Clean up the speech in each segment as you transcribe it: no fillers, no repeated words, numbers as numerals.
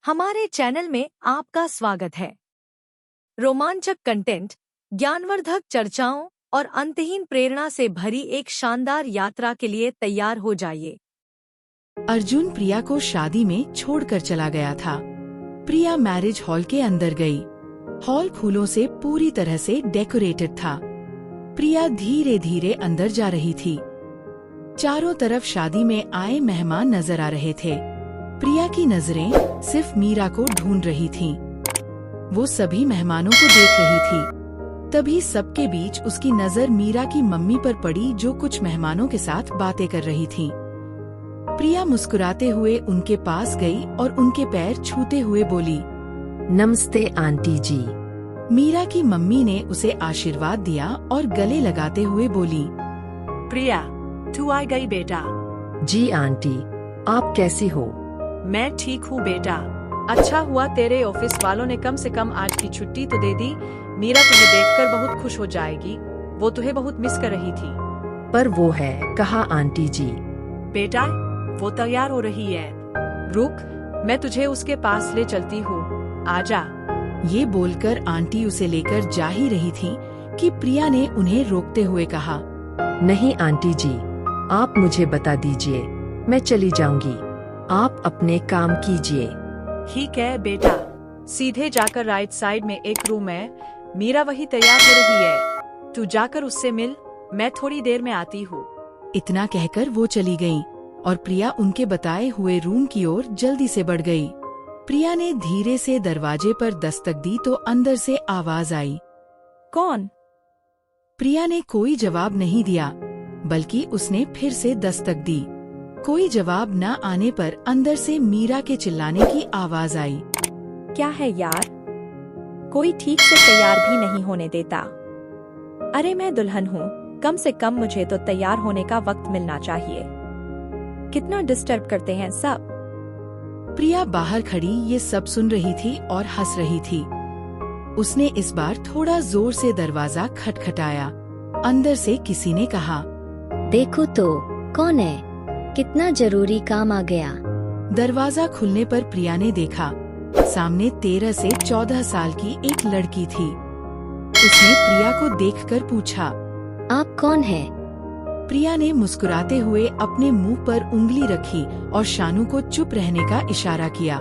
हमारे चैनल में आपका स्वागत है। रोमांचक कंटेंट, ज्ञानवर्धक चर्चाओं और अंतहीन प्रेरणा से भरी एक शानदार यात्रा के लिए तैयार हो जाइए। अर्जुन प्रिया को शादी में छोड़कर चला गया था। प्रिया मैरिज हॉल के अंदर गई। हॉल फूलों से पूरी तरह से डेकोरेटेड था। प्रिया धीरे धीरे अंदर जा रही थी। चारों तरफ शादी में आए मेहमान नजर आ रहे थे। प्रिया की नजरें सिर्फ मीरा को ढूंढ रही थीं। वो सभी मेहमानों को देख रही थी। तभी सबके बीच उसकी नजर मीरा की मम्मी पर पड़ी, जो कुछ मेहमानों के साथ बातें कर रही थीं। प्रिया मुस्कुराते हुए उनके पास गई और उनके पैर छूते हुए बोली, नमस्ते आंटी जी। मीरा की मम्मी ने उसे आशीर्वाद दिया और गले लगाते हुए बोली, प्रिया, तू आ गई बेटा। जी आंटी, आप कैसी हो? मैं ठीक हूँ बेटा। अच्छा हुआ तेरे ऑफिस वालों ने कम से कम आज की छुट्टी तो दे दी। मीरा तुम्हें देखकर बहुत खुश हो जाएगी। वो तुम्हें बहुत मिस कर रही थी। पर वो है कहाँ आंटी जी? बेटा, वो तैयार हो रही है। रुक, मैं तुझे उसके पास ले चलती हूँ। आजा। ये बोलकर आंटी उसे लेकर जा ही रही थी कि प्रिया ने उन्हें रोकते हुए कहा, नहीं आंटी जी, आप मुझे बता दीजिए, मैं चली जाऊंगी। आप अपने काम कीजिए। ठीक है बेटा, सीधे जाकर राइट साइड में एक रूम है। मीरा वही तैयार हो रही है। तू जाकर उससे मिल, मैं थोड़ी देर में आती हूँ। इतना कहकर वो चली गईं और प्रिया उनके बताए हुए रूम की ओर जल्दी से बढ़ गई। प्रिया ने धीरे से दरवाजे पर दस्तक दी तो अंदर से आवाज आई, कौन? प्रिया ने कोई जवाब नहीं दिया, बल्कि उसने फिर से दस्तक दी। कोई जवाब न आने पर अंदर से मीरा के चिल्लाने की आवाज आई, क्या है यार, कोई ठीक से तैयार भी नहीं होने देता। अरे मैं दुल्हन हूँ, कम से कम मुझे तो तैयार होने का वक्त मिलना चाहिए। कितना डिस्टर्ब करते हैं सब। प्रिया बाहर खड़ी ये सब सुन रही थी और हंस रही थी। उसने इस बार थोड़ा जोर से दरवाजा खटखटाया। अंदर से किसी ने कहा, देखो तो कौन है, कितना जरूरी काम आ गया। दरवाजा खुलने पर प्रिया ने देखा, सामने 13 से 14 साल की एक लड़की थी। उसने प्रिया को देखकर पूछा, आप कौन है? प्रिया ने मुस्कुराते हुए अपने मुंह पर उंगली रखी और शानू को चुप रहने का इशारा किया।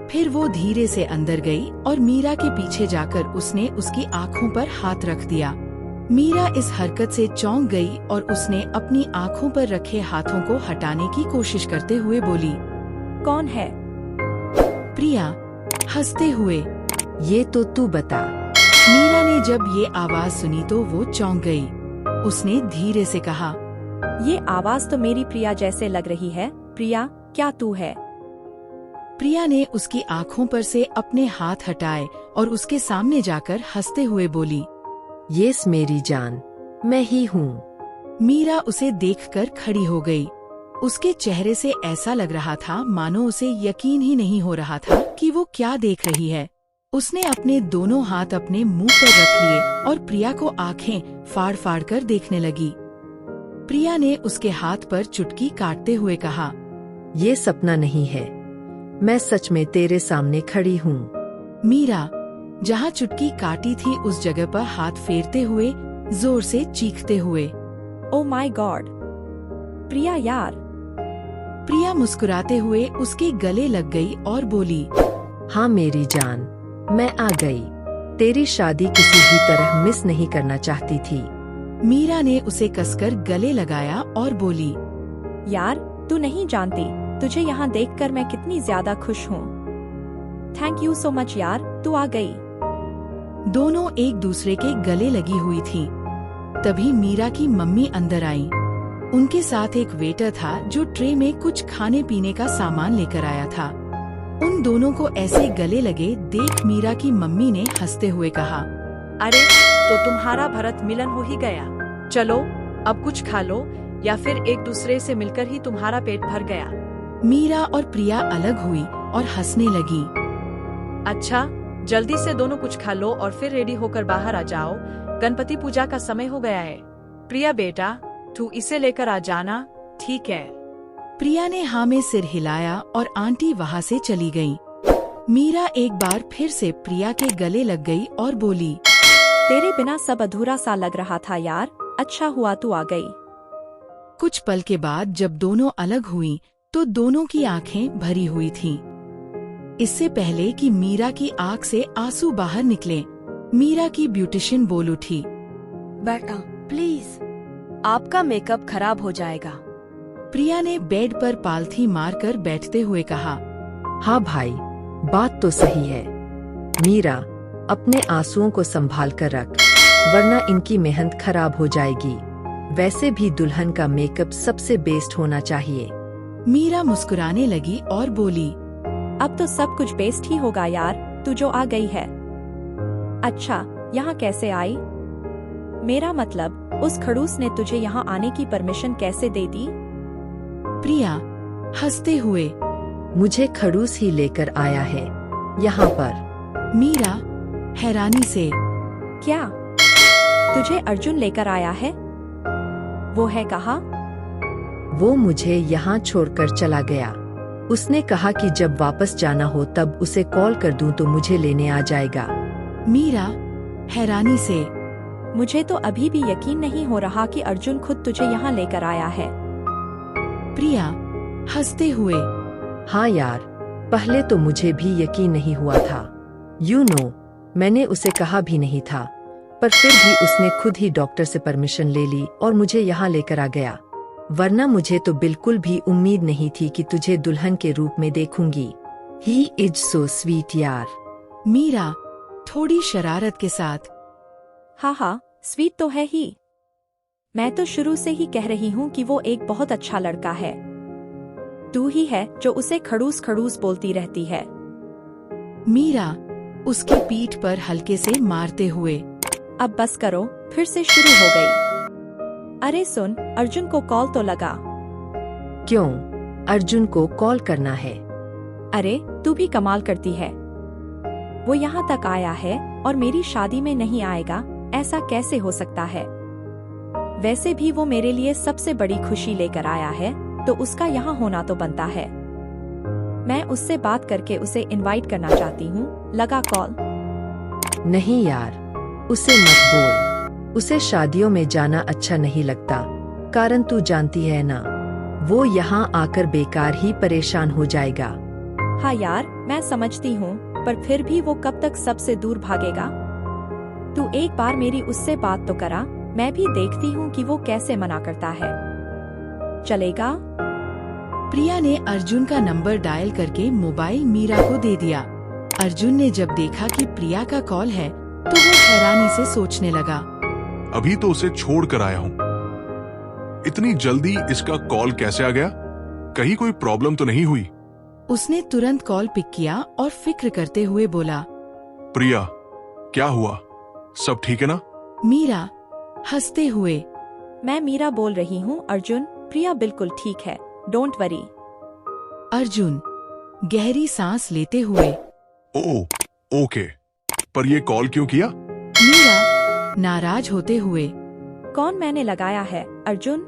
फिर वो धीरे से अंदर गई और मीरा के पीछे जाकर उसने उसकी आँखों पर हाथ रख दिया। मीरा इस हरकत से चौंक गई और उसने अपनी आँखों पर रखे हाथों को हटाने की कोशिश करते हुए बोली, कौन है? प्रिया हंसते हुए, ये तो तू बता। मीरा ने जब ये आवाज सुनी तो वो चौंक गई। उसने धीरे से कहा, ये आवाज तो मेरी प्रिया जैसे लग रही है। प्रिया, क्या तू है? प्रिया ने उसकी आँखों पर से अपने हाथ हटाए और उसके सामने जाकर हंसते हुए बोली, यस मेरी जान, मैं ही हूँ। मीरा उसे देखकर खड़ी हो गई। उसके चेहरे से ऐसा लग रहा था मानो उसे यकीन ही नहीं हो रहा था कि वो क्या देख रही है। उसने अपने दोनों हाथ अपने मुंह पर रख लिए और प्रिया को आंखें फाड़ फाड़ कर देखने लगी। प्रिया ने उसके हाथ पर चुटकी काटते हुए कहा, ये सपना नहीं है, मैं सच में तेरे सामने खड़ी हूँ। मीरा जहाँ चुटकी काटी थी उस जगह पर हाथ फेरते हुए, जोर से चीखते हुए, ओ माय गॉड, प्रिया यार। प्रिया मुस्कुराते हुए उसके गले लग गई और बोली, हाँ मेरी जान, मैं आ गई। तेरी शादी किसी भी तरह मिस नहीं करना चाहती थी। मीरा ने उसे कसकर गले लगाया और बोली, यार तू नहीं जानती, तुझे यहाँ देखकर मैं कितनी ज्यादा खुश हूँ। थैंक यू सो मच यार, तू आ गई। दोनों एक दूसरे के गले लगी हुई थी। तभी मीरा की मम्मी अंदर आई। उनके साथ एक वेटर था जो ट्रे में कुछ खाने पीने का सामान लेकर आया था। उन दोनों को ऐसे गले लगे देख मीरा की मम्मी ने हंसते हुए कहा, अरे तो तुम्हारा भरत मिलन हो ही गया। चलो अब कुछ खा लो, या फिर एक दूसरे से मिलकर ही तुम्हारा पेट भर गया। मीरा और प्रिया अलग हुई और हंसने लगी। अच्छा, जल्दी से दोनों कुछ खा लो और फिर रेडी होकर बाहर आ जाओ, गणपति पूजा का समय हो गया है। प्रिया बेटा, तू इसे लेकर आ जाना, ठीक है? प्रिया ने हाँ में सिर हिलाया और आंटी वहाँ से चली गईं। मीरा एक बार फिर से प्रिया के गले लग गई और बोली, तेरे बिना सब अधूरा सा लग रहा था यार, अच्छा हुआ तू आ गई। कुछ पल के बाद जब दोनों अलग हुईं, तो दोनों की आंखें भरी हुई थीं। इससे पहले कि मीरा की आंख से आंसू बाहर निकले, मीरा की ब्यूटिशियन बोल उठी, बेटा प्लीज, आपका मेकअप खराब हो जाएगा। प्रिया ने बेड पर पालथी मारकर बैठते हुए कहा, हाँ भाई, बात तो सही है। मीरा, अपने आंसुओं को संभाल कर रख, वरना इनकी मेहनत खराब हो जाएगी। वैसे भी दुल्हन का मेकअप सबसे बेस्ट होना चाहिए। मीरा मुस्कुराने लगी और बोली, अब तो सब कुछ बेस्ट ही होगा यार, तू जो आ गई है। अच्छा, यहाँ कैसे आई? मेरा मतलब, उस खड़ूस ने तुझे यहाँ आने की परमिशन कैसे दे दी? प्रिया हंसते हुए, मुझे खड़ूस ही लेकर आया है यहाँ पर। मीरा हैरानी से, क्या तुझे अर्जुन लेकर आया है? वो है कहाँ? वो मुझे यहाँ छोड़कर चला गया। उसने कहा कि जब वापस जाना हो तब उसे कॉल कर दूं तो मुझे लेने आ जाएगा। मीरा हैरानी से, मुझे तो अभी भी यकीन नहीं हो रहा कि अर्जुन खुद तुझे यहाँ लेकर आया है। प्रिया हंसते हुए, हाँ यार, पहले तो मुझे भी यकीन नहीं हुआ था। मैंने उसे कहा भी नहीं था, पर फिर भी उसने खुद ही डॉक्टर से परमिशन ले ली और मुझे यहाँ लेकर आ गया। वरना मुझे तो बिल्कुल भी उम्मीद नहीं थी कि तुझे दुल्हन के रूप में देखूंगी। ही इज सो स्वीट यार। मीरा थोड़ी शरारत के साथ, हाँ, स्वीट तो है ही। मैं तो शुरू से ही कह रही हूँ कि वो एक बहुत अच्छा लड़का है। तू ही है जो उसे खड़ूस खड़ूस बोलती रहती है। मीरा उसकी पीठ पर हल्के से मारते हुए, अब बस करो, फिर से शुरू हो गई। अरे सुन, अर्जुन को कॉल तो लगा। क्यों अर्जुन को कॉल करना है? अरे तू भी कमाल करती है। वो यहाँ तक आया है और मेरी शादी में नहीं आएगा, ऐसा कैसे हो सकता है? वैसे भी वो मेरे लिए सबसे बड़ी खुशी लेकर आया है, तो उसका यहाँ होना तो बनता है। मैं उससे बात करके उसे इनवाइट करना चाहती हूँ। लगा कॉल? नहीं यार, उसे मत बोल। उसे शादियों में जाना अच्छा नहीं लगता, कारण तू जानती है ना, वो यहाँ आकर बेकार ही परेशान हो जाएगा। हाँ यार, मैं समझती हूँ, पर फिर भी वो कब तक सबसे दूर भागेगा? तू एक बार मेरी उससे बात तो करा, मैं भी देखती हूँ कि वो कैसे मना करता है। चलेगा? प्रिया ने अर्जुन का नंबर डायल करके मोबाइल मीरा को दे दिया। अर्जुन ने जब देखा कि प्रिया का कॉल है, तो वो हैरानी से सोचने लगा, अभी तो उसे छोड़ कर आया हूँ, इतनी जल्दी इसका कॉल कैसे आ गया? कहीं कोई प्रॉब्लम तो नहीं हुई? उसने तुरंत कॉल पिक किया और फिक्र करते हुए बोला, प्रिया, क्या हुआ? सब ठीक है ना? मीरा हंसते हुए, मैं मीरा बोल रही हूँ अर्जुन, प्रिया बिल्कुल ठीक है, डोंट वरी। अर्जुन गहरी सांस लेते हुए, ओके, पर ये कॉल क्यों किया? मीरा नाराज होते हुए, कौन मैंने लगाया है अर्जुन?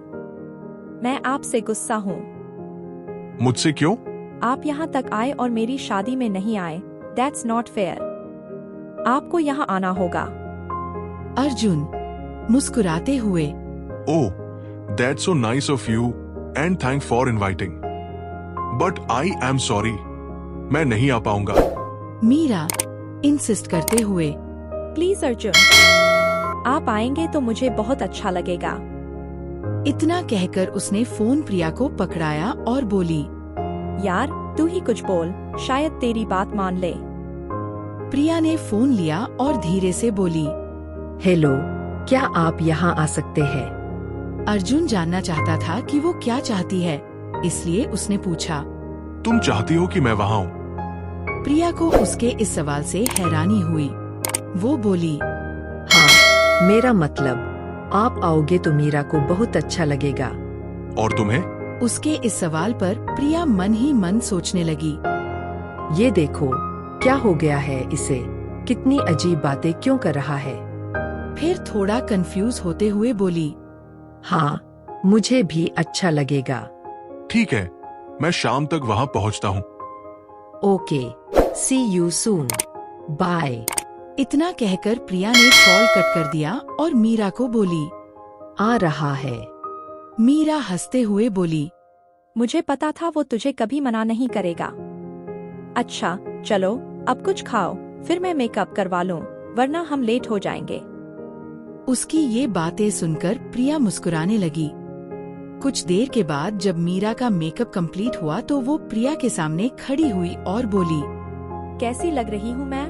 मैं आपसे गुस्सा हूँ। मुझसे क्यों? आप यहाँ तक आए और मेरी शादी में नहीं आए, दैट्स नॉट फेयर। आपको यहाँ आना होगा। अर्जुन मुस्कुराते हुए, that's so nice of you and thank for inviting, but I am sorry, मैं नहीं आ पाऊंगा। मीरा इंसिस्ट करते हुए, प्लीज अर्जुन, आप आएंगे तो मुझे बहुत अच्छा लगेगा। इतना कहकर उसने फोन प्रिया को पकड़ाया और बोली, यार तू ही कुछ बोल, शायद तेरी बात मान ले। प्रिया ने फोन लिया और धीरे से बोली, हेलो, क्या आप यहाँ आ सकते हैं? अर्जुन जानना चाहता था कि वो क्या चाहती है, इसलिए उसने पूछा, तुम चाहती हो कि मैं वहाँ हूँ? प्रिया को उसके इस सवाल से हैरानी हुई। वो बोली, हाँ, मेरा मतलब आप आओगे तो मीरा को बहुत अच्छा लगेगा। और तुम्हें? उसके इस सवाल पर प्रिया मन ही मन सोचने लगी, ये देखो क्या हो गया है इसे, कितनी अजीब बातें क्यों कर रहा है। फिर थोड़ा कंफ्यूज होते हुए बोली, हाँ, मुझे भी अच्छा लगेगा। ठीक है, मैं शाम तक वहाँ पहुँचता हूँ। Okay. See you soon, bye. इतना कहकर प्रिया ने कॉल कट कर दिया और मीरा को बोली, आ रहा है। मीरा हंसते हुए बोली, मुझे पता था वो तुझे कभी मना नहीं करेगा। अच्छा चलो अब कुछ खाओ, फिर मैं मेकअप करवा लूं, वरना हम लेट हो जाएंगे। उसकी ये बातें सुनकर प्रिया मुस्कुराने लगी। कुछ देर के बाद जब मीरा का मेकअप कंप्लीट हुआ तो वो प्रिया के सामने खड़ी हुई और बोली, कैसी लग रही हूँ मैं?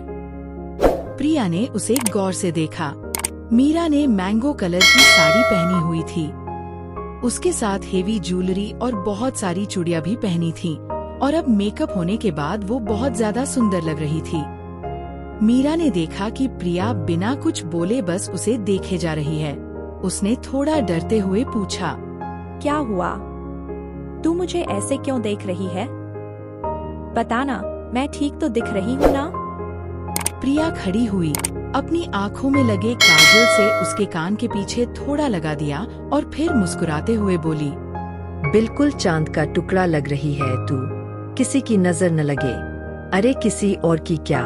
प्रिया ने उसे गौर से देखा। मीरा ने मैंगो कलर की साड़ी पहनी हुई थी। उसके साथ हेवी ज्वेलरी और बहुत सारी चूड़ियां भी पहनी थी और अब मेकअप होने के बाद वो बहुत ज्यादा सुंदर लग रही थी। मीरा ने देखा कि प्रिया बिना कुछ बोले बस उसे देखे जा रही है। उसने थोड़ा डरते हुए पूछा, क्या हुआ? तू मुझे ऐसे क्यों देख रही है? बताना, मैं ठीक तो दिख रही हूँ ना? प्रिया खड़ी हुई, अपनी आँखों में लगे काजल से उसके कान के पीछे थोड़ा लगा दिया और फिर मुस्कुराते हुए बोली, बिल्कुल चांद का टुकड़ा लग रही है तू, किसी की नजर न लगे। अरे किसी और की क्या,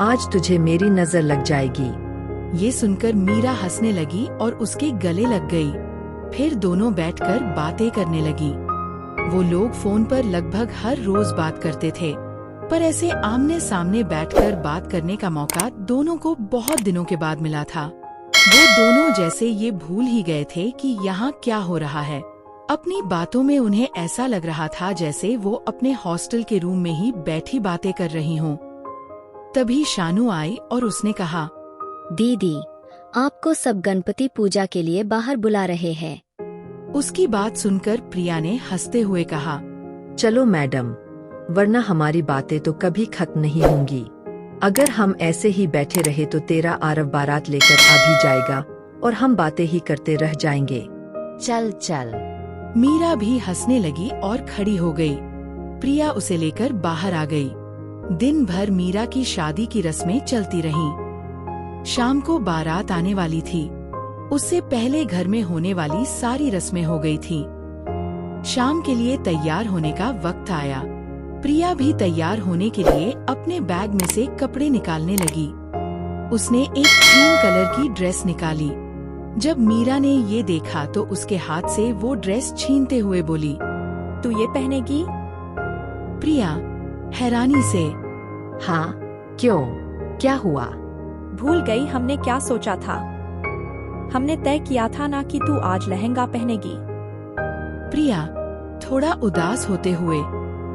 आज तुझे मेरी नजर लग जाएगी। ये सुनकर मीरा हंसने लगी और उसके गले लग गई। फिर दोनों बैठकर बातें करने लगी। वो लोग फोन पर लगभग हर रोज बात करते थे, पर ऐसे आमने सामने बैठकर बात करने का मौका दोनों को बहुत दिनों के बाद मिला था। वो दोनों जैसे ये भूल ही गए थे कि यहाँ क्या हो रहा है। अपनी बातों में उन्हें ऐसा लग रहा था जैसे वो अपने हॉस्टल के रूम में ही बैठी बातें कर रही हों। तभी शानू आई और उसने कहा, दीदी, आपको सब गणपति पूजा के लिए बाहर बुला रहे हैं। उसकी बात सुनकर प्रिया ने हंसते हुए कहा, चलो मैडम, वरना हमारी बातें तो कभी खत्म नहीं होंगी। अगर हम ऐसे ही बैठे रहे तो तेरा आरव बारात लेकर आ भी जाएगा और हम बातें ही करते रह जाएंगे। चल चल। मीरा भी हंसने लगी और खड़ी हो गई। प्रिया उसे लेकर बाहर आ गई। दिन भर मीरा की शादी की रस्में चलती रहीं। शाम को बारात आने वाली थी। उससे पहले घर में होने वाली सारी रस्में हो गई थी। शाम के लिए तैयार होने का वक्त आया। प्रिया भी तैयार होने के लिए अपने बैग में से कपड़े निकालने लगी। उसने एक क्रीम कलर की ड्रेस निकाली। जब मीरा ने ये देखा तो उसके हाथ से वो ड्रेस छीनते हुए बोली, तू ये पहनेगी? प्रिया हैरानी से, हाँ, क्यों, क्या हुआ? भूल गई हमने क्या सोचा था। हमने तय किया था ना कि तू आज लहंगा पहनेगी। प्रिया थोड़ा उदास होते हुए,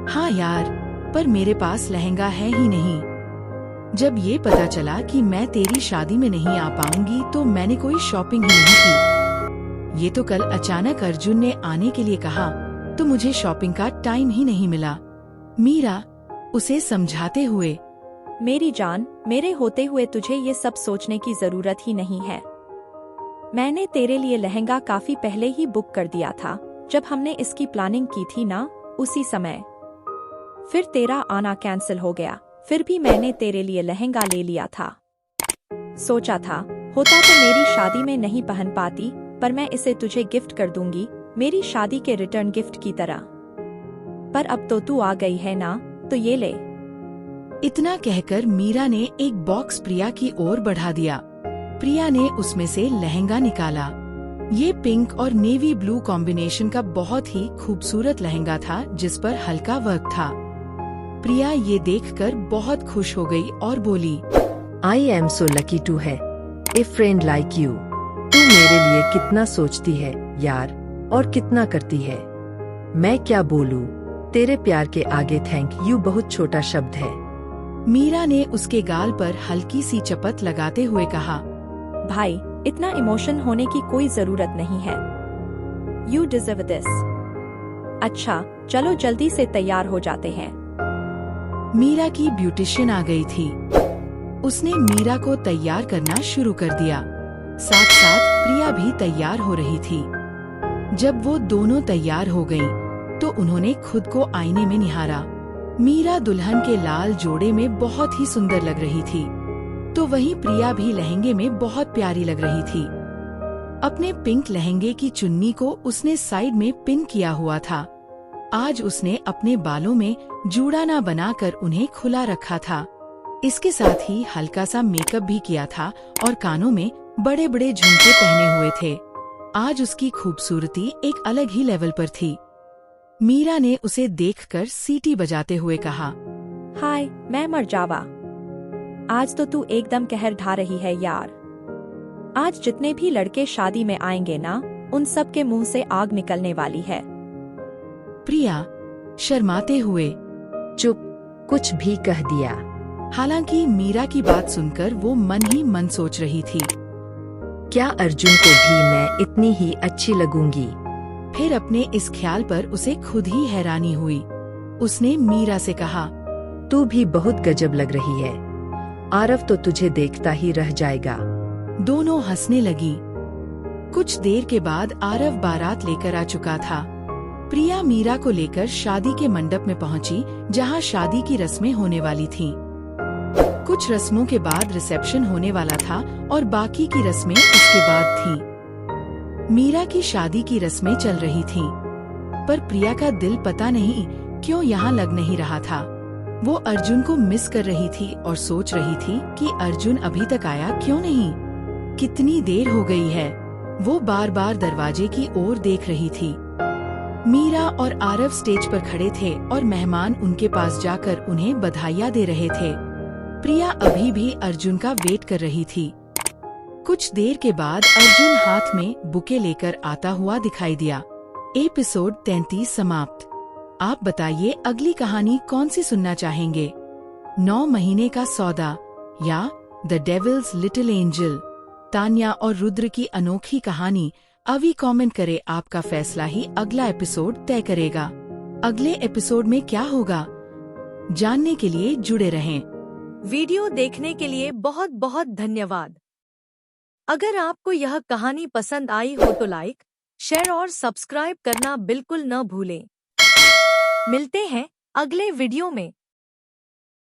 हाँ यार, पर मेरे पास लहंगा है ही नहीं। जब ये पता चला कि मैं तेरी शादी में नहीं आ पाऊंगी तो मैंने कोई शॉपिंग ही नहीं की। ये तो कल अचानक अर्जुन ने आने के लिए कहा तो मुझे शॉपिंग का टाइम ही नहीं मिला। मीरा उसे समझाते हुए, मेरी जान, मेरे होते हुए तुझे ये सब सोचने की जरूरत ही नहीं है। मैंने तेरे लिए लहंगा काफी पहले ही बुक कर दिया था। जब हमने इसकी प्लानिंग की थी ना, उसी समय फिर तेरा आना कैंसिल हो गया। फिर भी मैंने तेरे लिए लहंगा ले लिया था। सोचा था होता तो मेरी शादी में नहीं पहन पाती, पर मैं इसे तुझे गिफ्ट कर दूंगी, मेरी शादी के रिटर्न गिफ्ट की तरह। पर अब तो तू आ गई है ना, तो ये ले। इतना कहकर मीरा ने एक बॉक्स प्रिया की ओर बढ़ा दिया। प्रिया ने उसमें से लहंगा निकाला। ये पिंक और नेवी ब्लू कॉम्बिनेशन का बहुत ही खूबसूरत लहंगा था जिस पर हल्का वर्क था। प्रिया ये देखकर बहुत खुश हो गई और बोली, I am so lucky to have a friend like you. तू मेरे लिए कितना सोचती है यार, और कितना करती है। मैं क्या बोलूं, तेरे प्यार के आगे थैंक यू बहुत छोटा शब्द है। मीरा ने उसके गाल पर हल्की सी चपत लगाते हुए कहा, भाई, इतना इमोशन होने की कोई जरूरत नहीं है। You deserve this. अच्छा चलो जल्दी से तैयार हो जाते हैं। मीरा की ब्यूटिशियन आ गई थी। उसने मीरा को तैयार करना शुरू कर दिया। साथ साथ प्रिया भी तैयार हो रही थी। जब वो दोनों तैयार हो गईं, तो उन्होंने खुद को आईने में निहारा। मीरा दुल्हन के लाल जोड़े में बहुत ही सुंदर लग रही थी, तो वहीं प्रिया भी लहंगे में बहुत प्यारी लग रही थी। अपने पिंक लहंगे की चुन्नी को उसने साइड में पिन किया हुआ था। आज उसने अपने बालों में जूड़ाना बनाकर उन्हें खुला रखा था। इसके साथ ही हल्का सा मेकअप भी किया था और कानों में बड़े बड़े झुमके पहने हुए थे। आज उसकी खूबसूरती एक अलग ही लेवल पर थी। मीरा ने उसे देखकर सीटी बजाते हुए कहा, हाय, मैं मर जावा। आज तो तू एकदम कहर ढा रही है यार। आज जितने भी लड़के शादी में आएंगे ना, उन सब के मुंह से आग निकलने वाली है। प्रिया शर्माते हुए चुप, कुछ भी कह दिया। हालांकि मीरा की बात सुनकर वो मन ही मन सोच रही थी, क्या अर्जुन को भी मैं इतनी ही अच्छी लगूंगी? फिर अपने इस ख्याल पर उसे खुद ही हैरानी हुई। उसने मीरा से कहा, तू भी बहुत गजब लग रही है। आरव तो तुझे देखता ही रह जाएगा। दोनों हंसने लगी। कुछ देर के बाद आरव बारात लेकर आ चुका था। प्रिया मीरा को लेकर शादी के मंडप में पहुंची, जहां शादी की रस्में होने वाली थीं। कुछ रस्मों के बाद रिसेप्शन होने वाला था और बाकी की रस्में उसके बाद थीं। मीरा की शादी की रस्में चल रही थीं, पर प्रिया का दिल पता नहीं क्यों यहाँ लग नहीं रहा था। वो अर्जुन को मिस कर रही थी और सोच रही थी कि अर्जुन अभी तक आया क्यों नहीं, कितनी देर हो गई है। वो बार बार दरवाजे की ओर देख रही थी। मीरा और आरव स्टेज पर खड़े थे और मेहमान उनके पास जाकर उन्हें बधाइयाँ दे रहे थे। प्रिया अभी भी अर्जुन का वेट कर रही थी। कुछ देर के बाद अर्जुन हाथ में बुके लेकर आता हुआ दिखाई दिया। एपिसोड 33 समाप्त। आप बताइए अगली कहानी कौन सी सुनना चाहेंगे? 9 महीने का सौदा या the devil's little angel? Tanya और रुद्र की अनोखी कहानी? अभी कमेंट करे, आपका फैसला ही अगला एपिसोड तय करेगा। अगले एपिसोड में क्या होगा, जानने के लिए जुड़े रहें। वीडियो देखने के लिए बहुत बहुत धन्यवाद। अगर आपको यह कहानी पसंद आई हो तो लाइक, शेयर और सब्सक्राइब करना बिल्कुल न भूलें। मिलते हैं अगले वीडियो में।